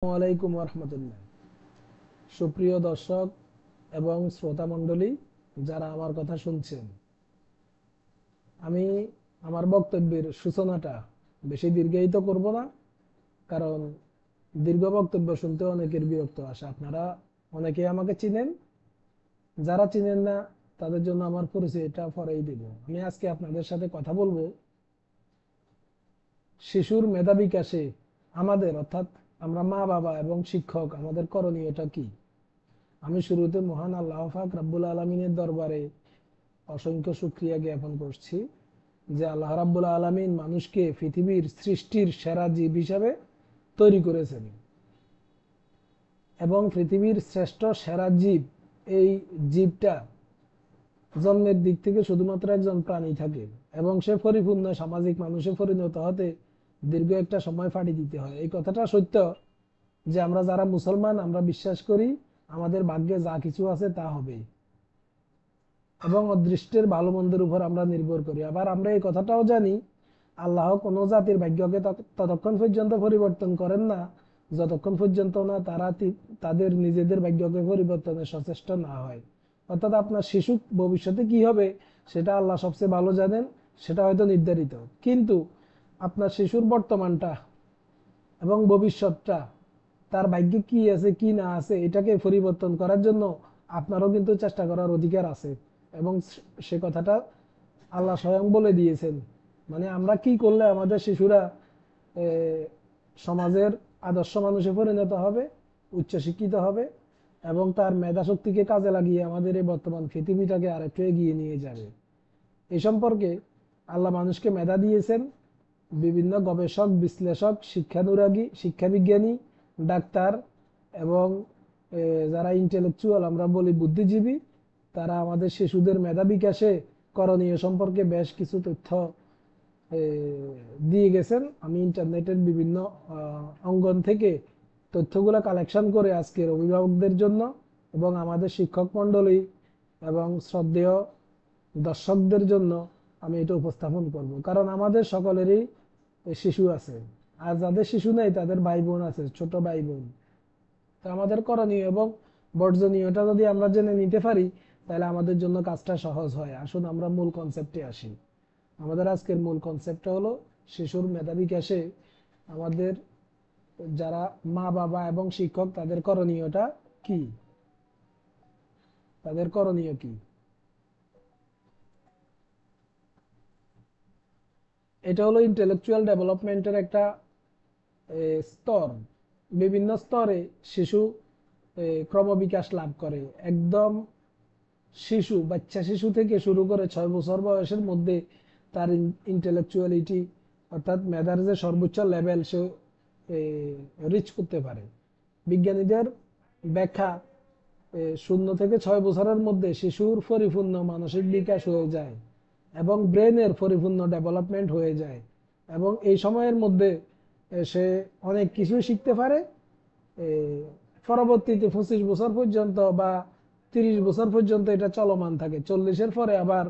আসসালামু আলাইকুম রহমতুল্লাহ। সুপ্রিয় দর্শক এবং শ্রোতা মণ্ডলী, যারা আমার কথা শুনছেন, আমি আমার বক্তব্যের সূচনাটা বেশি দীর্ঘায়িত করব না, কারণ দীর্ঘ বক্তব্য শুনতে অনেকের বিরক্ত আসে। আপনারা অনেকেই আমাকে চিনেন, যারা চিনেন না তাদের জন্য আমার পরিচয়টা পরেই দিব। আমি আজকে আপনাদের সাথে কথা বলবো শিশুর মেধা বিকাশে আমাদের, অর্থাৎ আমরা মা বাবা এবং শিক্ষক, আমাদের করণীয়টা কি। আমি শুরুতে মহান আল্লাহ পাক রাব্বুল আলামিনের দরবারে অসংখ্য শুকরিয়া জ্ঞাপন করছি যে আল্লাহ রাব্বুল আলামিন মানুষকে পৃথিবীর সৃষ্টির সেরা জীব হিসাবে তৈরি করেছেন, এবং পৃথিবীর শ্রেষ্ঠ সেরা জীব, এই জীবটা জন্মের দিক থেকে শুধুমাত্র একজন প্রাণী থাকে এবং সে পরিপূর্ণ সামাজিক মানুষে পরিণত হতে দীর্ঘ একটা সময় পাড়ি দিতে হয়। এই কথাটা সত্য যে আমরা যারা মুসলমান, আমরা বিশ্বাস করি আমাদের ভাগ্যে যা কিছু আছে তা হবে, এবং অদৃষ্টের ভালো মন্দের উপর আমরা নির্ভর করি। আবার আমরা এই কথাটাও জানি আল্লাহ কোনো জাতির ভাগ্যকে ততক্ষণ পর্যন্ত পরিবর্তন করেন না যতক্ষণ পর্যন্ত না তারা তাদের নিজেদের ভাগ্যকে পরিবর্তনের সচেষ্ট না হয়। অর্থাৎ আপনার শিশু ভবিষ্যতে কি হবে সেটা আল্লাহ সবচেয়ে ভালো জানেন, সেটা হয়তো নির্ধারিত, কিন্তু আপনার শিশুর বর্তমানটা এবং ভবিষ্যৎটা, তার ভাগ্যে কি আছে কি না আছে, এটাকে পরিবর্তন করার জন্য আপনারও কিন্তু চেষ্টা করার অধিকার আছে। এবং সে কথাটা আল্লাহ স্বয়ং বলে দিয়েছেন। মানে আমরা কি করলে আমাদের শিশুরা সমাজের আদর্শ মানুষে পরিণত হবে, উচ্চশিক্ষিত হবে এবং তার মেধা শক্তিকে কাজে লাগিয়ে আমাদের এই বর্তমান পৃথিবীটাকে আরেকটু এগিয়ে নিয়ে যাবে, এই সম্পর্কে আল্লাহ মানুষকে মেধা দিয়েছেন। বিভিন্ন গবেষক, বিশ্লেষক, শিক্ষানুরাগী, শিক্ষাবিজ্ঞানী, ডাক্তার এবং যারা ইন্টেলেকচুয়াল, আমরা বলি বুদ্ধিজীবী, তারা আমাদের শিশুদের মেধা বিকাশে করণীয় সম্পর্কে বেশ কিছু তথ্য দিয়ে গেছেন। আমি ইন্টারনেটের বিভিন্ন অঙ্গন থেকে তথ্যগুলো কালেকশন করে আজকের অভিভাবকদের জন্য এবং আমাদের শিক্ষক মণ্ডলী এবং শ্রদ্ধেয় দর্শকদের জন্য আমি এটা উপস্থাপন করব, কারণ আমাদের সকলেরই শিশু আছে, আর যাদের শিশু নেই তাদের ভাই বোন আছে, ছোট ভাই বোন। তো আমাদের করণীয় এবং বর্জনীয়টা যদি আমরা জেনে নিতে পারি তাহলে আমাদের জন্য কাজটা সহজ হয়। আসুন আমরা মূল কনসেপ্টে আসি। আমাদের আজকের মূল কনসেপ্টটা হলো শিশুর মেধা বিকাশে আমাদের যারা মা বাবা এবং শিক্ষক, তাদের করণীয়টা কি, তাদের করণীয় কি। এটা হলো ইন্টেলেকচুয়াল ডেভেলপমেন্টের একটা স্তর। বিভিন্ন স্তরে শিশু ক্রমবিকাশ লাভ করে। একদম শিশু, বাচ্চা শিশু থেকে শুরু করে 6 বছর বয়সের মধ্যে তার ইন্টেলেকচুয়ালিটি, অর্থাৎ মেধার যে সর্বোচ্চ লেভেল, সে রিচ করতে পারে। বিজ্ঞানীদের ব্যাখ্যা 0 থেকে 6 বছরের মধ্যে শিশুর পরিপূর্ণ মানসিক বিকাশ হয়ে যায় এবং ব্রেনের পরিপূর্ণ ডেভেলপমেন্ট হয়ে যায়, এবং এই সময়ের মধ্যে সে অনেক কিছুই শিখতে পারে। পরবর্তীতে 25 বছর পর্যন্ত বা 30 বছর পর্যন্ত এটা চলমান থাকে। 40-এর পরে আবার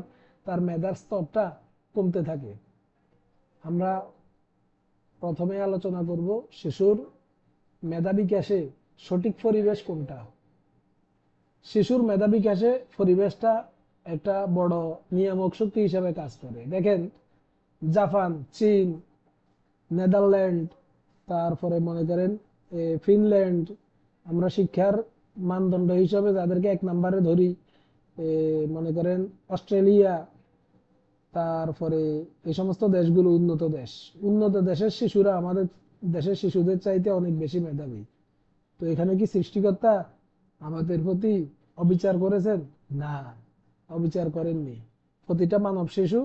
তার মেধার স্তরটা কমতে থাকে। আমরা প্রথমে আলোচনা করব শিশুর মেধা বিকাশে সঠিক পরিবেশ কোনটা। শিশুর মেধা বিকাশে পরিবেশটা একটা বড় নিয়ামক শক্তি হিসেবে কাজ করে। দেখেন, জাপান, চীন, নেদারল্যান্ড, তারপরে মনে করেন ফিনল্যান্ড, আমরা শিক্ষার মানদণ্ড হিসাবে যাদেরকে 1 নম্বরে ধরি, মনে করেন অস্ট্রেলিয়া, তারপরে এই সমস্ত দেশগুলো উন্নত দেশ। উন্নত দেশের শিশুরা আমাদের দেশের শিশুদের চাইতে অনেক বেশি মেধাবী। তো এখানে কি সৃষ্টিকর্তা আমাদের প্রতি অবিচার করেছেন? না, অবিচার করেননি। প্রতিটা মানব শিশু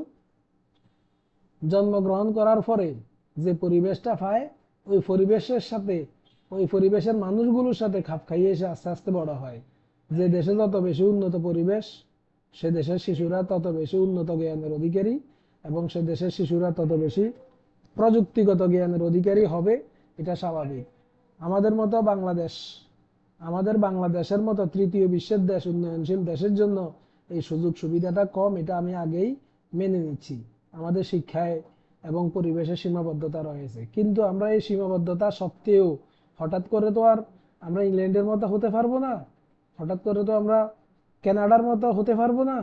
জন্মগ্রহণ করার পরে যে পরিবেশটা পায়, ওই পরিবেশের সাথে, ওই পরিবেশের মানুষগুলোর সাথে খাপ খাইয়ে এসে আস্তে আস্তে বড় হয়। যে দেশে যত বেশি উন্নত পরিবেশ, সে দেশের শিশুরা তত বেশি উন্নত জ্ঞানের অধিকারী, এবং সে দেশের শিশুরা তত বেশি প্রযুক্তিগত জ্ঞানের অধিকারী হবে। এটা স্বাভাবিক। আমাদের মতো বাংলাদেশ, আমাদের বাংলাদেশের মতো তৃতীয় বিশ্বের দেশ, উন্নয়নশীল দেশের জন্য এই সুযোগ সুবিধাটা কম, এটা আমি আগেই মেনে নিচ্ছি। আমাদের শিক্ষায় এবং পরিবেশের সীমাবদ্ধতা রয়েছে, কিন্তু আমরা এই সীমাবদ্ধতা সত্ত্বেও হঠাৎ করে তো আর আমরা ইংল্যান্ডের মতো হতে পারবো না, হঠাৎ করে তো আমরা কানাডার মতো হতে পারবো না।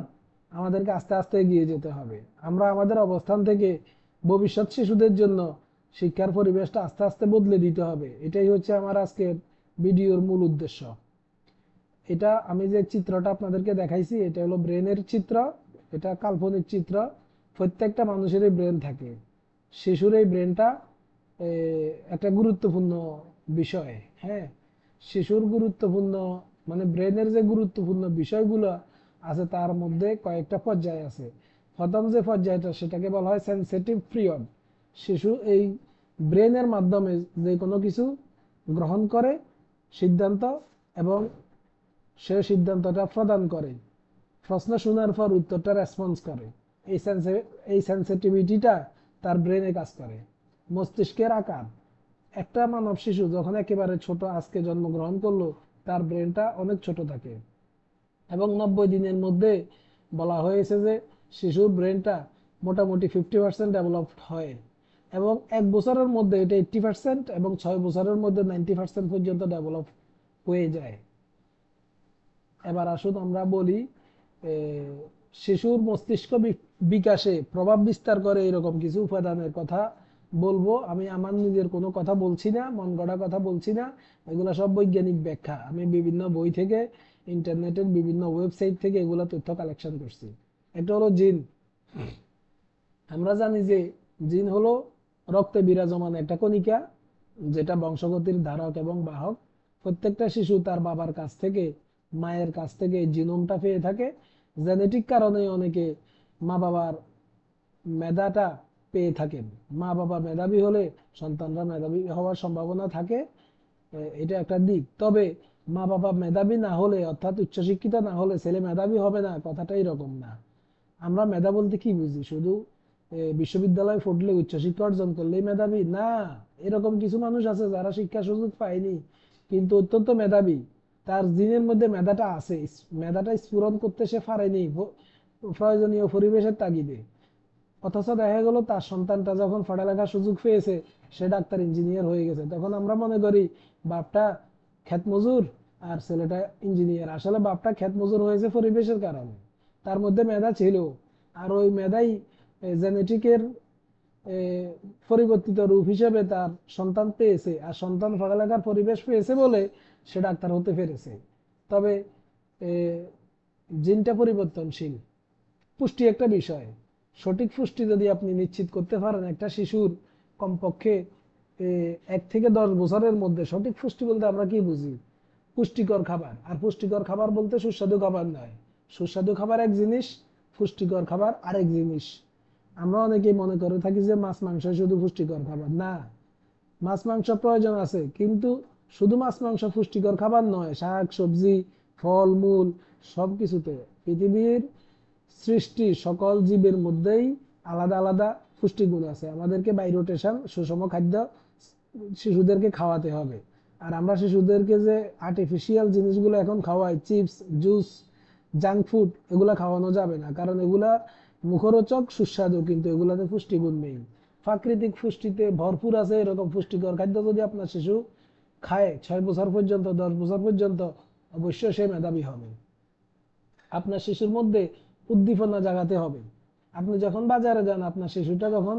আমাদেরকে আস্তে আস্তে এগিয়ে যেতে হবে। আমরা আমাদের অবস্থান থেকে ভবিষ্যৎ শিশুদের জন্য শিক্ষার পরিবেশটা আস্তে আস্তে বদলে দিতে হবে। এটাই হচ্ছে আমার আজকের ভিডিওর মূল উদ্দেশ্য। এটা আমি যে চিত্রটা আপনাদেরকে দেখাইছি, এটা হলো ব্রেনের চিত্র। এটা কাল্পনিক চিত্র। প্রত্যেকটা মানুষেরই ব্রেন থাকে। শিশুর এই ব্রেনটা একটা গুরুত্বপূর্ণ বিষয়। হ্যাঁ, শিশুর গুরুত্বপূর্ণ মানে ব্রেনের যে গুরুত্বপূর্ণ বিষয়গুলো আছে তার মধ্যে কয়েকটা পর্যায় আছে। প্রথম যে পর্যায়টা সেটাকে বলা হয় সেন্সিটিভ পিরিয়ড। শিশু এই ব্রেনের মাধ্যমে যে কোনো কিছু গ্রহণ করে সিদ্ধান্ত, এবং সে সিদ্ধান্তটা প্রদান করে, প্রশ্ন শোনার পর উত্তরটা রেসপন্স করে। এই সেন্সিটিভিটিটা তার ব্রেনে কাজ করে। মস্তিষ্কের আকার, একটা মানব শিশু যখন একেবারে ছোট আজকে জন্মগ্রহণ করলো, তার ব্রেনটা অনেক ছোট থাকে, এবং 90 দিনের মধ্যে বলা হয়েছে যে শিশুর ব্রেনটা মোটামুটি 50% ডেভেলপড হয়, এবং 1 বছরের মধ্যে এটা 80%, এবং 6 বছরের মধ্যে 90% পর্যন্ত ডেভেলপ হয়ে যায়। এবার আসুন আমরা বলি শিশুর মস্তিষ্ক বিকাশে প্রভাব বিস্তার করে এরকম কিছু উপাদানের কথা বলবো। আমি আমার নিজের কোনো কথা বলছি না, মন গড়া কথা বলছি না। এগুলো সব বৈজ্ঞানিক ব্যাখ্যা। আমি বিভিন্ন বই থেকে, ইন্টারনেটের বিভিন্ন ওয়েবসাইট থেকে এগুলো তথ্য কালেকশন করছি। একটা হলো জিন। আমরা জানি যে জিন হলো রক্তে বিরাজমান একটা কণিকা, যেটা বংশগতির ধারক এবং বাহক। প্রত্যেকটা শিশু তার বাবার কাছ থেকে, মায়ের কাছ থেকে জিনোমটা পেয়ে থাকে। জেনেটিক কারণে অনেকে মা বাবার মেধাটা পেয়ে থাকেন। মা বাবা মেধাবী হলে সন্তানরা মেধাবী হওয়ার সম্ভাবনা থাকে। এটা একটা দিক। তবে মা বাবা মেধাবী না হলে, অর্থাৎ উচ্চশিক্ষিত না হলে ছেলে মেধাবী হবে না, কথাটা এরকম না। আমরা মেধা বলতে কি বুঝি? শুধু বিশ্ববিদ্যালয়ে পড়লে, উচ্চশিক্ষা অর্জন করলেই মেধাবী না। এরকম কিছু মানুষ আছে যারা শিক্ষা সুযোগ পায়নি কিন্তু অত্যন্ত মেধাবী। তার জিনের মধ্যে মেধাটা আছে, মেধাটা স্ফুরণ করতে সে পারেনি প্রয়োজনীয় পরিবেশের তাগিদে। অথচ দেখা গেল তার সন্তানটা যখন পড়ালেখার সুযোগ পেয়েছে, সে ডাক্তার ইঞ্জিনিয়ার হয়ে গেছে, তখন আমরা মনে করি বাপটা ক্ষেত মজুর আর ছেলেটা ইঞ্জিনিয়ার। আসলে বাপটা ক্ষেত মজুর হয়েছে পরিবেশের কারণে। তার মধ্যে মেধা ছিল, আর ওই মেধাই জেনেটিকের পরিবর্তিত রূপ হিসেবে তার সন্তান পেয়েছে, আর সন্তান পড়ালেখার পরিবেশ পেয়েছে বলে সে ডাক্তার হতে পেরেছে। তবে জিনটা পরিবর্তনশীল। পুষ্টি একটা বিষয়। সঠিক পুষ্টি যদি আপনি নিশ্চিত করতে পারেন একটা শিশুর, কমপক্ষে 1 থেকে 10 বছরের মধ্যে, সঠিক পুষ্টি বলতে আমরা কি বুঝি? পুষ্টিকর খাবার। আর পুষ্টিকর খাবার বলতে সুস্বাদু খাবার নয়। সুস্বাদু খাবার এক জিনিস, পুষ্টিকর খাবার আরেক জিনিস। আমরা অনেকেই মনে করে থাকি যে মাছ মাংস শুধু পুষ্টিকর খাবার। না, মাছ মাংস প্রয়োজন আছে, কিন্তু শুধু মাছ মাংস পুষ্টিকর খাবার নয়। শাক সবজি, ফল মূল সবকিছুতে, পৃথিবীর সৃষ্টি সকল জীবের মধ্যেই আলাদা আলাদা পুষ্টিগুণ আছে। আমাদেরকে বাই রোটেশন সুষম খাদ্য শিশুদেরকে খাওয়াতে হবে। আর আমরা শিশুদেরকে যে আর্টিফিশিয়াল জিনিসগুলো এখন খাওয়াই, চিপস, জুস, জাঙ্ক ফুড, এগুলা খাওয়ানো যাবে না, কারণ এগুলা মুখরোচক, সুস্বাদু, কিন্তু এগুলাতে পুষ্টিগুণ নেই। প্রাকৃতিক পুষ্টিতে ভরপুর আছে এরকম পুষ্টিকর খাদ্য যদি আপনার শিশু খায় 6 বছর পর্যন্ত, 10 বছর পর্যন্ত, অবশ্যই সে মেধাবী হবে। আপনার শিশুর মধ্যে উদ্দীপনা জাগাতে হবে। আপনি যখন বাজারে যান, আপনার শিশুটা যখন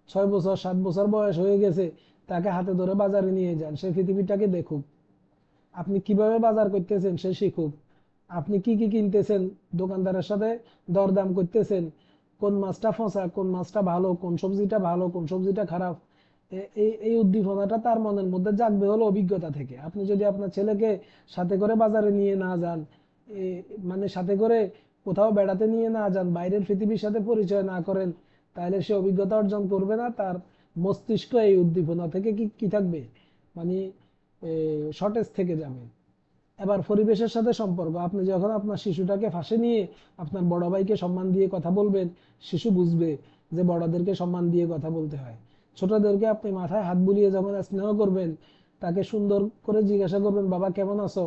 6 বছর 7 বছর বয়স হয়ে গেছে, তাকে হাতে ধরে বাজারে নিয়ে যান, সে পৃথিবীটাকে দেখুক। আপনি কিভাবে বাজার করতেছেন সে শিখুক। আপনি কি কি কিনতেছেন, দোকানদারের সাথে দরদাম করতেছেন, কোন মাছটা ফসা, কোন মাছটা ভালো, কোন সবজিটা ভালো, কোন সবজিটা খারাপ, এই উদ্দীপনাটা তার মনের মধ্যে জাগবে হলো অভিজ্ঞতা থেকে। আপনি যদি আপনার ছেলেকে সাথে করে বাজারে নিয়ে না যান, মানে সাথে করে কোথাও বেড়াতে নিয়ে না যান, বাইরের পৃথিবীর সাথে পরিচয় না করেন, তাহলে সে অভিজ্ঞতা অর্জন করবে না। তার মস্তিষ্ক এই উদ্দীপনা থেকে কি কি থাকবে, মানে শর্টেজ থেকে যাবে। এবার পরিবেশের সাথে সম্পর্ক। আপনি যখন আপনার শিশুটাকে ফাঁসে নিয়ে আপনার বড় ভাইকে সম্মান দিয়ে কথা বলবেন, শিশু বুঝবে যে বড়দেরকে সম্মান দিয়ে কথা বলতে হয়। ছোটদেরকে আপনি মাথায় হাত বুলিয়ে যখন স্নেহ করবেন, তাকে সুন্দর করে জিজ্ঞাসা করবেন, বাবা কেমন আছো,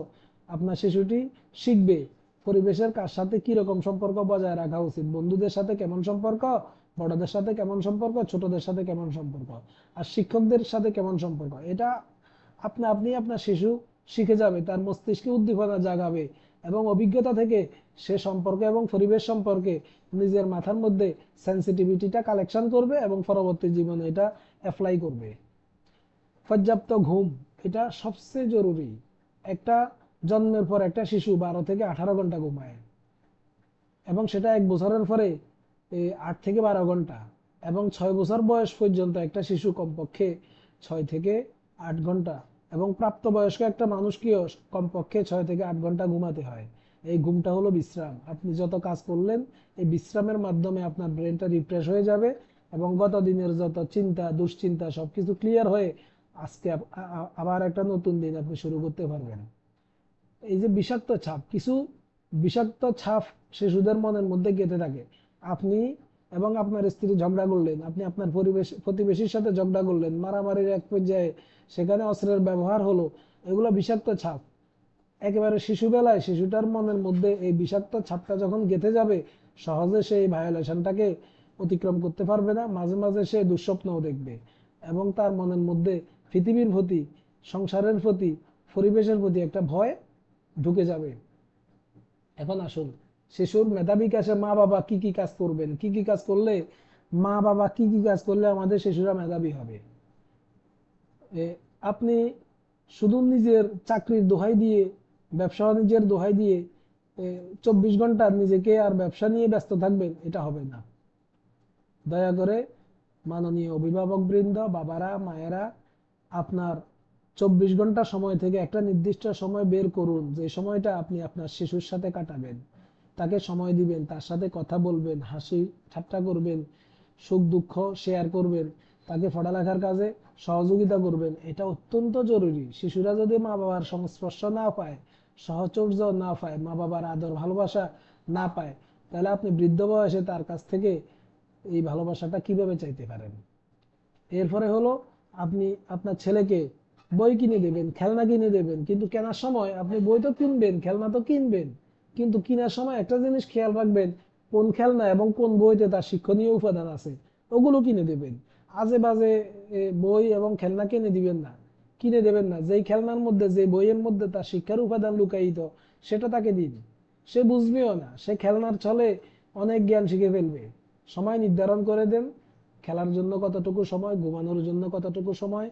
আপনার শিশুটি শিখবে পরিবেশের কার সাথে কি রকম সম্পর্ক বজায় রাখা উচিত। বন্ধুদের সাথে কেমন সম্পর্ক, বড়দের সাথে কেমন সম্পর্ক, ছোটদের সাথে কেমন সম্পর্ক, আর শিক্ষকদের সাথে কেমন সম্পর্ক। এটা আপনা আপনি আপনার শিশু শিখে যাবে, তার মস্তিষ্কে উদ্দীপনা জাগাবে এবং অভিজ্ঞতা থেকে সে সম্পর্কে এবং পরিবেশ সম্পর্কে নিজের মাথার মধ্যে সেন্সিটিভিটিটা কালেকশন করবে এবং পরবর্তী জীবনে এটা অ্যাপ্লাই করবে। পর্যাপ্ত ঘুম, এটা সবচেয়ে জরুরি। একটা জন্মের পর একটা শিশু 12 থেকে 18 ঘন্টা ঘুমায় এবং সেটা 1 বছরের পরে 8 থেকে 12 ঘন্টা, এবং 6 বছর বয়স পর্যন্ত একটা শিশু কমপক্ষে 6 থেকে 8 ঘন্টা, এবং প্রাপ্তবয়স্ক একটা মানুষকেও কমপক্ষে 6 থেকে 8 ঘন্টা ঘুমাতে হয়। এই ঘুমটা হলো বিশ্রাম। আপনি যত কাজ করলেন এই বিশ্রামের মাধ্যমে আপনার ব্রেনটা রিফ্রেশ হয়ে যাবে এবং গত দিনের যত চিন্তা দুশ্চিন্তা সবকিছু ক্লিয়ার হয়ে আজকে আবার একটা নতুন দিন আপনি শুরু করতে পারবেন। এই যে বিষাক্ত ছাপ, কিছু বিষাক্ত ছাপ শিশুদের মনের মধ্যে গেঁথে থাকে। আপনি এবং আপনার স্ত্রী ঝগড়া করলেন, আপনি আপনার প্রতিবেশীর সাথে ঝগড়া করলেন, মারামারির এক পর্যায়ে সেখানে অস্ত্রের ব্যবহার হলো, এগুলো বিষাক্ত ছাপ। একেবারে শিশুবেলায় শিশুটার মনের মধ্যে এই বিষাক্ত ছাপটা যখন গেঁথে যাবে, সহজে সেই ভায়োলেশনটাকে অতিক্রম করতে পারবে না। মাঝে মাঝে সে দুঃস্বপ্নও দেখবে এবং তার মনের মধ্যে পৃথিবীর প্রতি, সংসারের প্রতি, পরিবেশের প্রতি একটা ভয় ঢুকে যাবে। এখন আসুন, শিশুর মেধা বিকাশে মা বাবা কি কি কাজ করবেন, কি কি কাজ করলে, মা বাবা কি কি কাজ করলে আমাদের শিশুরা মেধাবী হবে। আপনি শুধু নিজের চাকরির দোহাই দিয়ে, ব্যবসা বাণিজ্যের দোহাই দিয়ে 24 ঘন্টা নিজেকে আর ব্যবসা নিয়ে ব্যস্ত থাকবেন, এটা হবে না। দয়া করে মাননীয় অভিভাবক বৃন্দ, বাবারা, মায়েরা, আপনার 24 ঘন্টা সময় থেকে একটা নির্দিষ্ট সময় বের করুন, যে সময়টা আপনি আপনার শিশুর সাথে কাটাবেন। তাকে সময় দিবেন, তার সাথে কথা বলবেন, হাসি ঠাট্টা করবেন, সুখ দুঃখ শেয়ার করবেন, তাকে পড়ালেখার কাজে সহযোগিতা করবেন। এটা অত্যন্ত জরুরি। শিশুরা যদি মা বাবার সংস্পর্শ না পায়, সহচর্য না পায়, মা বাবার আদর ভালোবাসা না পায়, তাহলে আপনি বৃদ্ধ বয়সে তার কাছ থেকে এই ভালোবাসাটা কিভাবে চাইতে পারেন। এরপরে হলো, আপনি আপনার ছেলেকে বই কিনে দেবেন, খেলনা কিনে দেবেন, কিন্তু কেনার সময় আপনি বই তো কিনবেন, খেলনা তো কিনবেন, কিন্তু কেনার সময় একটা জিনিস খেয়াল রাখবেন, কোন খেলনা এবং কোন বইতে তার শিক্ষণীয় উপাদান আছে, ওগুলো কিনে দেবেন। আজে বাজে বই এবং খেলনা কিনে দিবেন না, কিনে দেবেন না। যেই খেলনার মধ্যে, যে বইয়ের মধ্যে তার শিক্ষার উপাদান লুকায়িত, সেটা তাকে দিন। সে বুঝবেও না, সে খেলনার ছলে অনেক জ্ঞান শিখে ফেলবে। সময় নির্ধারণ করে দেন, খেলার জন্য কতটুকু সময়, ঘুমানোর জন্য কতটুকু সময়,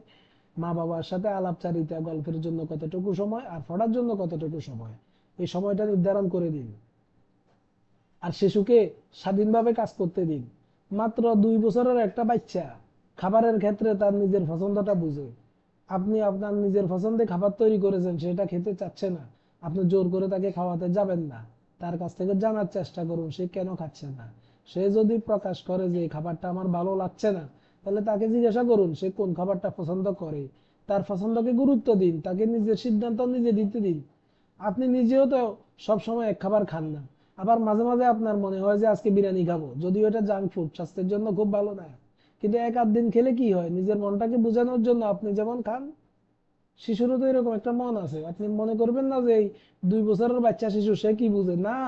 মা বাবার সাথে আলাপচারিতা গল্পের জন্য কতটুকু সময়, আর পড়ার জন্য কতটুকু সময়, এই সময়টা নির্ধারণ করে দিন। আর শিশুকে স্বাধীনভাবে কাজ করতে দিন। মাত্র 2 বছরের একটা বাচ্চা খাবারের ক্ষেত্রে তার নিজের পছন্দটা বুঝে। আপনি আপনার নিজের পছন্দে খাবার তৈরি করেছেন, সেটা খেতে চাচ্ছে না, আপনি জোর করে তাকে খাওয়াতে যাবেন না। তার কাছ থেকে জানার চেষ্টা করুন সে কেন খাচ্ছে না। সে যদি প্রকাশ করে যে এই খাবারটা আমার ভালো লাগছে না, তাহলে তাকে জিজ্ঞাসা করুন সে কোন খাবারটা পছন্দ করে। তার পছন্দকে গুরুত্ব দিন, তাকে নিজের সিদ্ধান্ত নিজে দিতে দিন। আপনি নিজেও তো সব সময় এক খাবার খান না। আবার মাঝে মাঝে আপনার মনে হয় যে আজকে বিরিয়ানি খাবো, যদিও এটা জাঙ্ক ফুড, স্বাস্থ্যের জন্য খুব ভালো না, কিন্তু 1-8 দিন খেলে কি হয়, নিজের মনটাকে বোঝানোর জন্য আপনি যেমন খান। শিশুরও তো এরকম একটা মন আছে। আপনি মনে করবেন না যে এই 2 বছরের বাচ্চা শিশু সে কি বুঝে, না,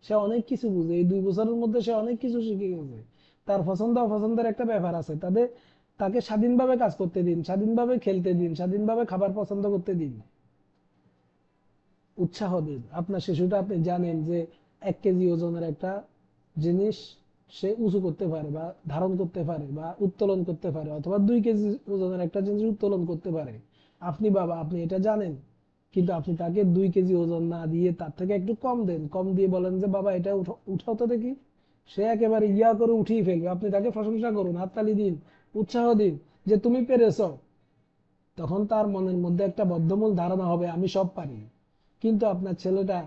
সে অনেক কিছু বুঝে। এই 2 বছরের মধ্যে সে অনেক কিছু শিখে গেছে। তার পছন্দ অপছন্দের একটা ব্যাপার আছে, তাকে স্বাধীনভাবে কাজ করতে দিন, স্বাধীনভাবে খেলতে দিন, স্বাধীনভাবে খাবার পছন্দ করতে দিন, উৎসাহ দিন। আপনার শিশুটা, আপনি জানেন যে 1 কেজি ওজনের একটা জিনিস সে উঁচু করতে পারে বা ধারণ করতে পারে বা উত্তোলন করতে পারে, অথবা 2 কেজি ওজনের একটা জিনিস উত্তোলন করতে পারে। আপনি বাবা, আপনি এটা জানেন, কিন্তু আপনি তাকে 2 কেজি ওজন না দিয়ে তার থেকে একটু কম দেন, কম দিয়ে বলেন যে বাবা এটা উঠাও তো দেখি। সে একেবারে ইয়া করে উঠিয়ে ফেলবে। আপনি তাকে প্রশংসা করুন, হাততালি দিন, উৎসাহ দিন যে তুমি পেরেছো। তখন তার মনের মধ্যে একটা বদ্ধমূল ধারণা হবে আমি সব পারি। কিন্তু আপনার ছেলেটা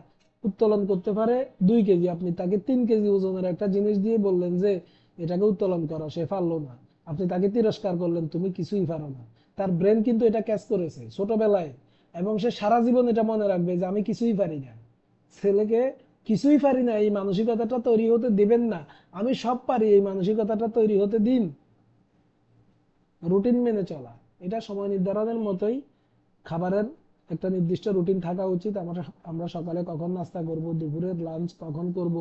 উত্তোলন করতে পারে 2 কেজি, আপনি তাকে 3 কেজি ওজনের একটা জিনিস দিয়ে বললেন যে এটাকে উত্তোলন করো, সে পারলো না। আপনি তাকে তিরস্কার করলেন, তুমি কিছুই পারো না। তার ব্রেন কিন্তু এটা ক্যাচ করেছে ছোটবেলায়, এবং সে সারা জীবন এটা মনে রাখবে যে আমি কিছুই পারি না। ছেলেকে কিছুই পারি না এই মানসিকতাটা তৈরি হতে দিবেন না, আমি সব পারি এই মানসিকতাটা তৈরি হতে দিন। রুটিন মেনে চলা, এটা সময় নির্ধারণের মতোই। খাবারের একটা নির্দিষ্ট রুটিন থাকা উচিত। আমরা সকালে কখন নাস্তা করব, দুপুরের লাঞ্চ কখন করব,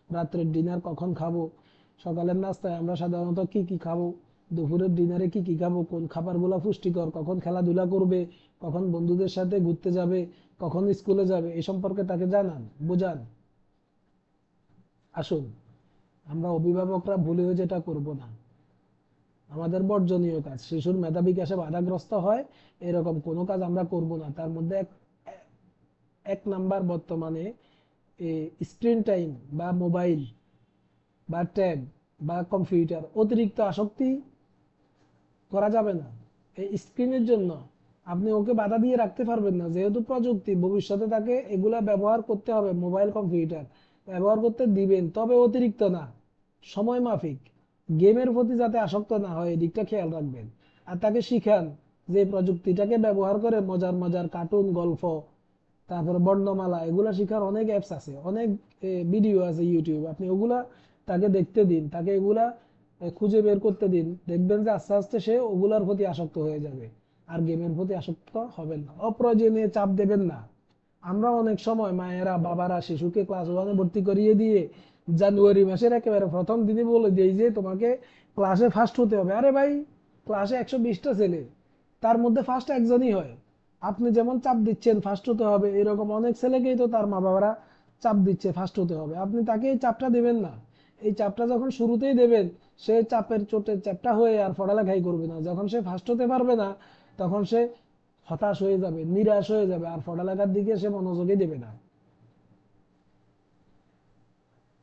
রাত্রের ডিনার কখন খাবো, সকালের নাস্তায় আমরা সাধারণত কি কি খাবো, দুপুরের ডিনারে কি কি খাবো, কোন খাবারগুলো পুষ্টিকর, কখন খেলাধুলা করবে, কখন বন্ধুদের সাথে ঘুরতে যাবে, কখন স্কুলে যাবে, এই সম্পর্কে তাকে জানান, বোঝান। আসুন, আমরা অভিভাবকরা ভুলেও যেটা করব না। আমাদের বর্জনীয় কাজ, শিশুর মেধা বিকাশে বাধাগ্রস্ত হয় এরকম কোনো কাজ আমরা করব না। তার মধ্যে এক নাম্বার বর্তমানে স্ক্রিন টাইম বা মোবাইল বা ট্যাব বা কম্পিউটার অতিরিক্ত আসক্তি করা যাবে না। এই স্ক্রিনের জন্য আপনি ওকে বাধা দিয়ে রাখতে পারবেন না, যেহেতু প্রযুক্তি, ভবিষ্যতে তাকে এগুলা ব্যবহার করতে হবে, মোবাইল কম্পিউটার ব্যবহার করতে দিবেন, তবে অতিরিক্ত না, সময় মাফিক। গেমের প্রতি যাতে আসক্ত না হয় এদিকটা খেয়াল রাখবেন। আর তাকে শিখান যে প্রযুক্তিটাকে ব্যবহার করে মজার মজার কার্টুন, গল্প, তারপরে বর্ণমালা, এগুলা শিখার অনেক অ্যাপস আছে, অনেক ভিডিও আছে ইউটিউব, আপনি ওগুলা তাকে দেখতে দিন, তাকে এগুলা খুঁজে বের করতে দিন। দেখবেন যে আস্তে আস্তে সে ওগুলার প্রতি আসক্ত হয়ে যাবে, আর গেমের প্রতি আসক্ত হবেন না। অপ্রয়োজনীয় চাপ দেবেন না। আমরা অনেক সময় মায়েরা, বাবারা শিশুকে ক্লাস 1-এ ভর্তি করিয়ে দিয়ে জানুয়ারি মাসের একেবারে প্রথম দিনে বলে দিই যে তোমাকে ক্লাসে ফার্স্ট হতে হবে। আরে ভাই, ক্লাসে 120টা ছেলে, তার মধ্যে ফার্স্ট একজনই হয়। আপনি যেমন চাপ দিচ্ছেন ফার্স্ট হতে হবে, এরকম অনেক ছেলেকেই তো তার মা বাবারা চাপ দিচ্ছে ফার্স্ট হতে হবে। আপনি তাকে এই চাপটা দেবেন না। এই চাপটা যখন শুরুতেই দেবেন, সে চাপের চোটে চ্যাপটা হয়ে আর পড়ালেখাই করবে না। যখন সে ফার্স্ট হতে পারবে না, তখন সে হতাশ হয়ে যাবে, নিরাশ হয়ে যাবে, আর পড়ালেখার দিকে সে মনোযোগই দেবে না।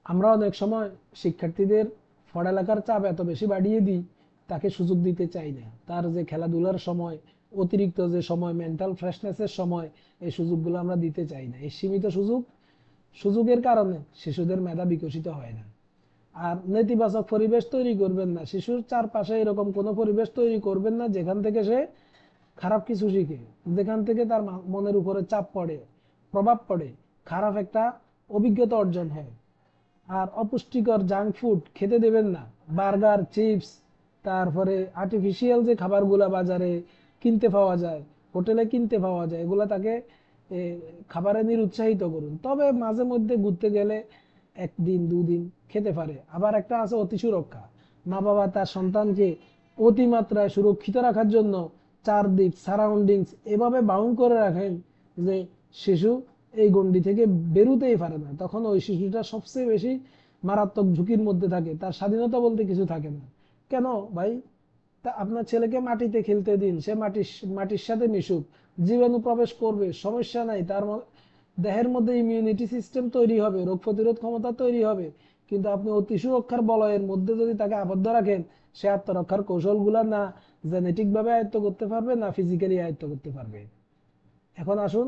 আমরা অনেক সময় শিক্ষার্থীদের পড়ালেখার চাপ এত বেশি বাড়িয়ে দিই, তাকে সুযোগ দিতে চাই না। তার যে খেলাধুলার সময়, অতিরিক্ত যে সময়, মেন্টাল ফ্রেশনেসের সময়, এই সুযোগগুলো আমরা দিতে চাই না। এই সীমিত সুযোগের কারণে শিশুদের মেধা বিকশিত হয় না। আর নেতিবাচক পরিবেশ তৈরি করবেন না, শিশুর চারপাশে এরকম কোনো পরিবেশ তৈরি করবেন না যেখান থেকে সে খারাপ কিছু শিখে, যেখান থেকে তার মনের উপরে চাপ পড়ে, প্রভাব পড়ে, খারাপ একটা অভিজ্ঞতা অর্জন হয়। আর অপুষ্টিকর জাঙ্ক ফুড খেতে দেবেন না। বার্গার, চিপস, তারপরে আর্টিফিশিয়াল যে খাবারগুলা বাজারে কিনতে পাওয়া যায়, হোটেলে কিনতে পাওয়া যায়, এগুলা তাকে এ, খাবারে নিরুৎসাহিত করুন। তবে মাঝে মধ্যে ঘুরতে গেলে একদিন দুদিন খেতে পারে। আবার একটা আছে অতি সুরক্ষা। মা বাবা তার সন্তানকে অতিমাত্রায় সুরক্ষিত রাখার জন্য চারদিক সারাউন্ডিংস এভাবে বাউন্ড করে রাখেন যে শিশু এই গণ্ডি থেকে বেরুতেই পারে না। তখন ওই শিশুটা সবচেয়ে বেশি মারাত্মক ঝুঁকির মধ্যে থাকে, তার স্বাধীনতা বলতে কিছু থাকে না। কেন ভাই? তা আপনার ছেলেকে মাটিতে খেলতে দিন, সে মাটির সাথে মিশুক, জীবাণু প্রবেশ করবে, সমস্যা নাই। তার দেহের মধ্যে ইমিউনিটি সিস্টেম তৈরি হবে, রোগ প্রতিরোধ ক্ষমতা তৈরি হবে। কিন্তু আপনি অতি সুরক্ষার বলয়ের মধ্যে যদি তাকে আবদ্ধ রাখেন, সে আত্মরক্ষার কৌশলগুলা না জেনেটিক ভাবে আয়ত্ত করতে পারবে, না ফিজিক্যালি আয়ত্ত করতে পারবে। এখন আসুন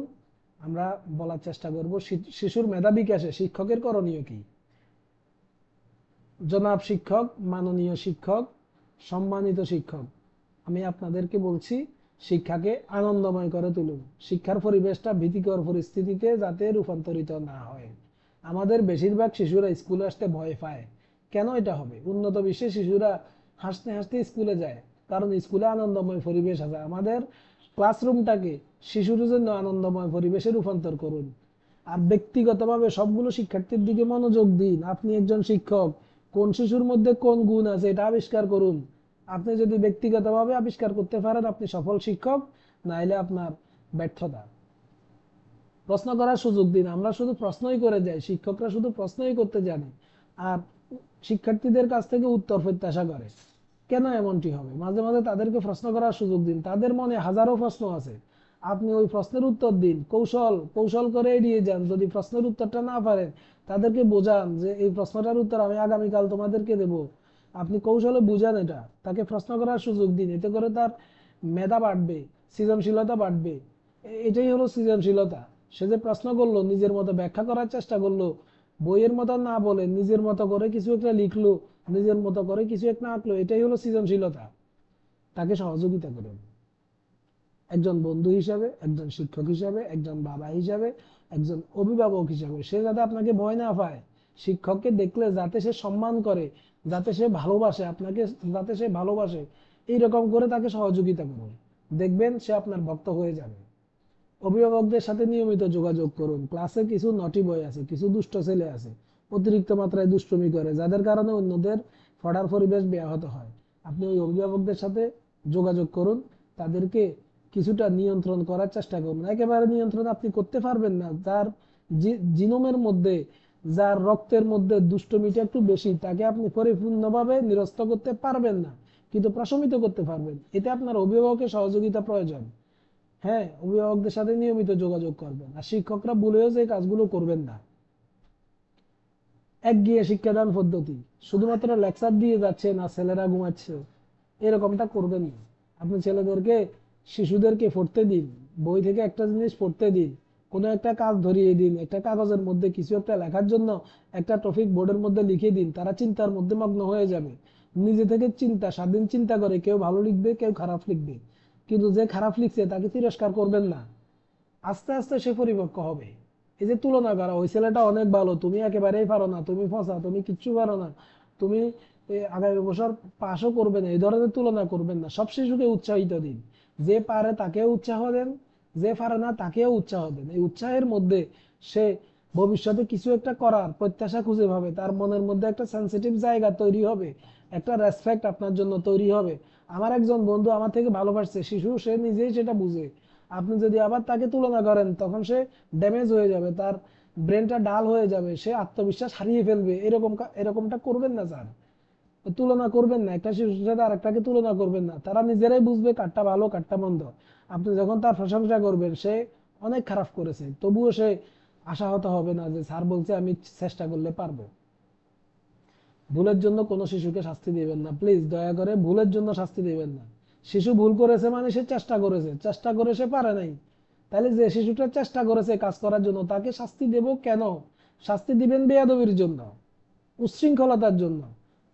আমরা বলার চেষ্টা করব শিশুর মেধা বিকাশে শিক্ষকের করণীয় কি। জনাব শিক্ষক, মাননীয় শিক্ষক, সম্মানিত শিক্ষক, আমি আপনাদেরকে বলছি, শিক্ষাকে আনন্দময় করে তুলুন। শিক্ষার পরিবেশটা ভীতিকর পরিস্থিতিতে যাতে রূপান্তরিত না হয়। আমাদের বেশিরভাগ শিশুরা স্কুলে আসতে ভয় পায়। কেন এটা হবে? উন্নত বিশ্বে শিশুরা হাসতে হাসতে স্কুলে যায়, কারণ স্কুলে আনন্দময় পরিবেশ আছে। আমাদের ক্লাসরুমটাকে শিশুর জন্য আনন্দময় পরিবেশে রূপান্তর করুন। আর ব্যক্তিগতভাবে সবগুলো শিক্ষার্থীর দিকে মনোযোগ দিন। আপনি একজন শিক্ষক, কোন শিশুর মধ্যে কোন গুণ আছে এটা আবিষ্কার করুন। আপনি যদি ব্যক্তিগতভাবে আবিষ্কার করতে পারেন, আপনি সফল শিক্ষক, নাইলে আপনার ব্যর্থতা। প্রশ্ন করার সুযোগ দিন। আমরা শুধু প্রশ্নই করে যাই, শিক্ষকরা শুধু প্রশ্নই করতে জানে, আর শিক্ষার্থীদের কাছ থেকে উত্তর প্রত্যাশা করে। কেন এমনটি হবে? মাঝে মাঝে তাদেরকে প্রশ্ন করার সুযোগ দিন। তাদের মনে হাজারো প্রশ্ন আছে, আপনি ওই প্রশ্নের উত্তর দিন, কৌশল কৌশল করে এড়িয়ে যান। যদি প্রশ্নের উত্তরটা না পারেন, তাদেরকে বোঝান যে এই প্রশ্নটার উত্তর আমি আগামীকাল তোমাদেরকে দেব। আপনি কৌশলে বুঝান এটা, তাকে প্রশ্ন করার সুযোগ দিন। এতে করে তার মেধা বাড়বে, সৃজনশীলতা বাড়বে। এটাই হলো সৃজনশীলতা। সে যে প্রশ্ন করলো, নিজের মতো ব্যাখ্যা করার চেষ্টা করলো, বইয়ের মতো না বলে নিজের মতো করে কিছু একটা লিখলো, নিজের মতো করে কিছু একটা আঁকলো, এটাই হলো সৃজনশীলতা। তাকে সহযোগিতা করুন, একজন বন্ধু হিসাবে, একজন শিক্ষক হিসাবে, একজন বাবা হিসাবে, একজন অভিভাবক হিসাবে। সে যাতে আপনাকে ভয় না পায়, শিক্ষককে দেখলে যাতে সে সম্মান করে, যাতে সে ভালোবাসে আপনাকে, যাতে সে ভালোবাসে, এইরকম করে তাকে সহযোগিতা করুন। দেখবেন সে আপনার ভক্ত হয়ে যাবে। অভিভাবকদের সাথে নিয়মিত যোগাযোগ করুন। ক্লাসে কিছু নটি বয় আছে, কিছু দুষ্ট ছেলে আছে, অতিরিক্ত মাত্রায় দুষ্টুমি করে, যাদের কারণে অন্যদের পড়ার পরিবেশ ব্যাহত হয়। আপনি ওই অভিভাবকদের সাথে যোগাযোগ করুন, তাদেরকে কিছুটা নিয়ন্ত্রণ করার চেষ্টা করুন। একেবারে নিয়ন্ত্রণ আপনি করতে পারবেন না, যার জিনোমের মধ্যে, যার রক্তের মধ্যে দুষ্টমিটা একটু বেশি, তাকে আপনি পরিপূর্ণভাবে নিরস্ত করতে পারবেন না, কিন্তু প্রশমিত করতে পারবেন। এতে আপনার অভিভাবকের সহযোগিতা প্রয়োজন। হ্যাঁ, অভিভাবকদের সাথে নিয়মিত যোগাযোগ করবেন। আর শিক্ষকরা ভুলেও যে কাজগুলো করবেন না। একঘেয়ে শিক্ষাদান পদ্ধতি, শুধুমাত্র লেকচার দিয়ে যাচ্ছে না ছেলেরা ঘুমাচ্ছে, এরকমটা করবেন না। আপনি ছেলেদেরকে, শিশুদেরকে পড়তে দিন, বই থেকে একটা জিনিস পড়তে দিন, কোনো একটা কাজ ধরিয়ে দিন, একটা কাগজের মধ্যে কিছু একটা লেখার জন্য একটা টপিক বোর্ডের মধ্যে লিখে দিন, তারা চিন্তার মধ্যে মগ্ন হয়ে যাবে। নিজে থেকে চিন্তা, স্বাধীন চিন্তা করে কেউ ভালো লিখবে, কেউ খারাপ লিখবে, কিন্তু যে খারাপ লিখছে তাকে তিরস্কার করবেন না। আস্তে আস্তে সে পরিপক্ক হবে। এই যে তুলনা করা, ওই ছেলেটা অনেক ভালো, তুমি একেবারেই পারো না, তুমি ফসা, তুমি কিচ্ছু পারো না, তুমি আগামী বছর পাশও করবে না, এই ধরনের তুলনা করবেন না। সব শিশুকে উৎসাহিত দিন, যে পারে তাকেও উৎসাহ দেন, যে পারে না তাকেও উৎসাহ দেন। এই উৎসাহের মধ্যে সে ভবিষ্যতে কিছু একটা করার প্রত্যাশা খুঁজে পাবে, তার মনের মধ্যে একটা সেন্সিটিভ জায়গা তৈরি হবে, একটা রেসপেক্ট আপনার জন্য তৈরি হবে। আমার একজন বন্ধু আমার থেকে ভালো পারছে, শিশু, সে নিজেই সেটা বুঝে। আপনি যদি আবার তাকে তুলনা করেন, তখন সে ড্যামেজ হয়ে যাবে, তার ব্রেনটা ডাল হয়ে যাবে, সে আত্মবিশ্বাস হারিয়ে ফেলবে। এরকমটা করবেন না স্যার। তুলনা করবেন না, একটা শিশুর সাথে আরেকটাকে তুলনা করবেন না। তারা নিজেরাই বুঝবে কারটা ভালো কারটা মন্দ। আপনি যখন তার প্রশংসা করবেন, সে অনেক খারাপ করেছে, তবুও সে আশাহত হবে না যে স্যার বলছে আমি চেষ্টা করলে পারবো। ভুলের জন্য কোনো শিশুকে শাস্তি দিবেন না, প্লিজ দয়া করে ভুলের জন্য শাস্তি দিবেন না। শিশু ভুল করেছে মানে সে চেষ্টা করেছে, চেষ্টা করে সে পারে নাই। তাহলে যে শিশুটা চেষ্টা করেছে কাজ করার জন্য, তাকে শাস্তি দেব কেন? শাস্তি দিবেন বেয়াদবির জন্য, উচ্ছৃঙ্খলতার জন্য,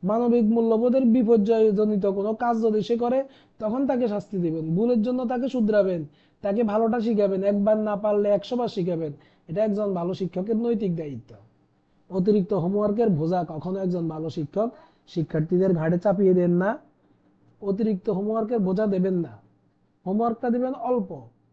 মানবিক মূল্যবোধের বিপর্যয়জনিত কোনো কাজ যদি সে করে, তখন তাকে শাস্তি দিবেন। ভুলের জন্য তাকে শুধরাবেন, তাকে ভালোটা শিখাবেন, একবার না পারলে 100 বার শিখাবেন। এটা একজন ভালো শিক্ষকের নৈতিক দায়িত্ব। অতিরিক্ত হোমওয়ার্কের বোঝা কখনো একজন ভালো শিক্ষক শিক্ষার্থীদের ঘাড়ে চাপিয়ে দেন না। অতিরিক্ত হোমওয়ার্কের বোঝা দেবেন না। হোমওয়ার্কটা দিবেন অল্প,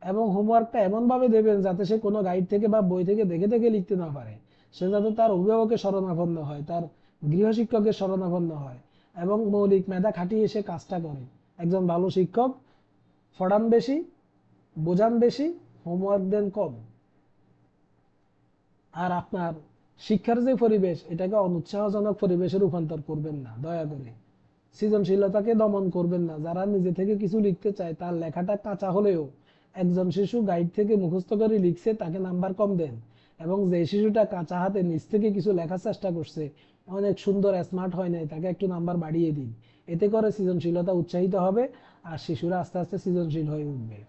এবং হোমওয়ার্কটা এমন ভাবে দেবেন যাতে সে কোনো গাইড থেকে বা বই থেকে দেখে দেখে লিখতে না পারে। সে যাতে তার অভিভাবকের শরণাপন্ন হয়, তার গৃহশিক্ষকের শরণাপন্ন হয়, এবং মৌলিক মেধা খাটিয়ে সে কাজটা করে। একজন ভালো শিক্ষক পড়ান বেশি, বোঝান বেশি, হোমওয়ার্ক দেন কম। আর আপনার শিক্ষার যে পরিবেশ, এটাকে অনুৎসাহজনক পরিবেশে রূপান্তর করবেন না দয়া করে। সৃজনশীলতাকে দমন করবেন না। যারা নিজে থেকে কিছু লিখতে চায়, তার লেখাটা কাঁচা হলেও একজন শিশু গাইড থেকে মুখস্থ করে লিখছে, তাকে নাম্বার কম দেন। এবং যে শিশুটা কাঁচা হাতে নিজ থেকে কিছু লেখার চেষ্টা করছে, অনেক সুন্দর স্মার্ট হয় নাই, তাকে একটু নাম্বার বাড়িয়ে দিন। এতে করে সৃজনশীলতা উৎসাহিত হবে, আর শিশুরা আস্তে আস্তে সৃজনশীল হয়ে উঠবে।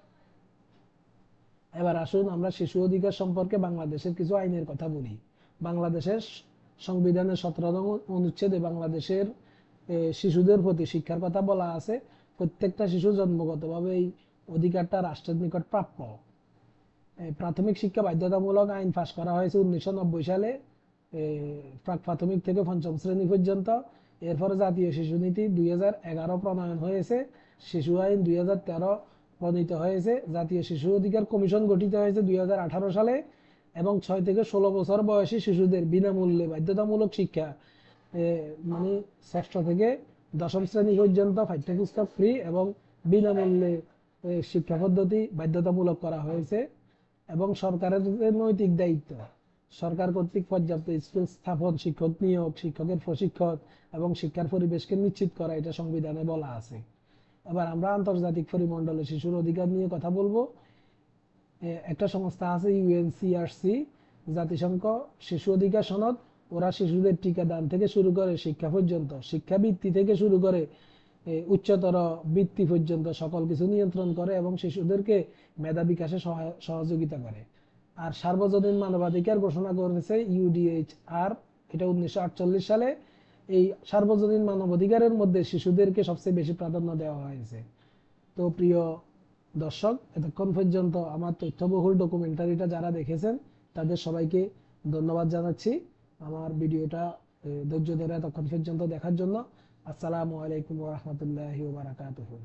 এবার আসুন আমরা শিশু অধিকার সম্পর্কে বাংলাদেশের কিছু আইনের কথা বলি। বাংলাদেশের সংবিধানের 17 নং অনুচ্ছেদে বাংলাদেশের শিশুদের প্রতি শিক্ষার কথা বলা আছে। প্রত্যেকটা শিশু জন্মগতভাবে এই অধিকারটা রাষ্ট্রের নিকট প্রাপ্য। প্রাথমিক শিক্ষা বাধ্যতামূলক আইন পাশ করা হয়েছে 1990 সালে, প্রাক প্রাথমিক থেকে পঞ্চম শ্রেণী পর্যন্ত। এরপরে জাতীয় শিশু নীতি 2011 প্রণয়ন হয়েছে, শিশু আইন 2013 প্রণীত হয়েছে, জাতীয় শিশু অধিকার কমিশন গঠিত হয়েছে 2018 সালে, এবং 6 থেকে 16 বছর বয়সী শিশুদের বিনামূল্যে বাধ্যতামূলক শিক্ষা, মানে ষষ্ঠ থেকে দশম শ্রেণী পর্যন্ত পাঠ্যপুস্তক ফ্রি এবং বিনামূল্যে শিক্ষা পদ্ধতি বাধ্যতামূলক করা হয়েছে। এবং সরকারের নৈতিক দায়িত্ব, সরকার কর্তৃক পর্যাপ্ত স্কুল স্থাপন, শিক্ষক নিয়োগ, শিক্ষকের প্রশিক্ষণ এবং শিক্ষার পরিবেশকে নিশ্চিত করা, এটা সংবিধানে বলা আছে। এবার আমরা আন্তর্জাতিক পরিমণ্ডলে শিশুর অধিকার নিয়ে কথা বলবো। একটা সংস্থা আছে ইউএনসিআরসি, জাতিসংঘ শিশু অধিকার সনদ। ওরা শিশুদের টিকাদান থেকে শুরু করে শিক্ষা পর্যন্ত, শিক্ষাবৃত্তি থেকে শুরু করে উচ্চতর বৃত্তি পর্যন্ত সকল কিছু নিয়ন্ত্রণ করে এবং শিশুদেরকে মেধা বিকাশে সহযোগিতা করে। আর সার্বজনীন মানবাধিকার ঘোষণা করেছে ইউডিএইচআর, এটা 1948 সালে। এই সার্বজনীন মানবাধিকারের মধ্যে শিশুদেরকে সবচেয়ে বেশি প্রাধান্য দেওয়া হয়েছে। তো প্রিয় দর্শক, এতক্ষণ পর্যন্ত আমার তথ্যবহুল ডকুমেন্টারিটা যারা দেখেছেন, তাদের সবাইকে ধন্যবাদ জানাচ্ছি আমার ভিডিওটা ধৈর্য ধরে এতক্ষণ পর্যন্ত দেখার জন্য। আসসালামু আলাইকুম ওয়া রাহমাতুল্লাহি ওয়া বারাকাতুহু।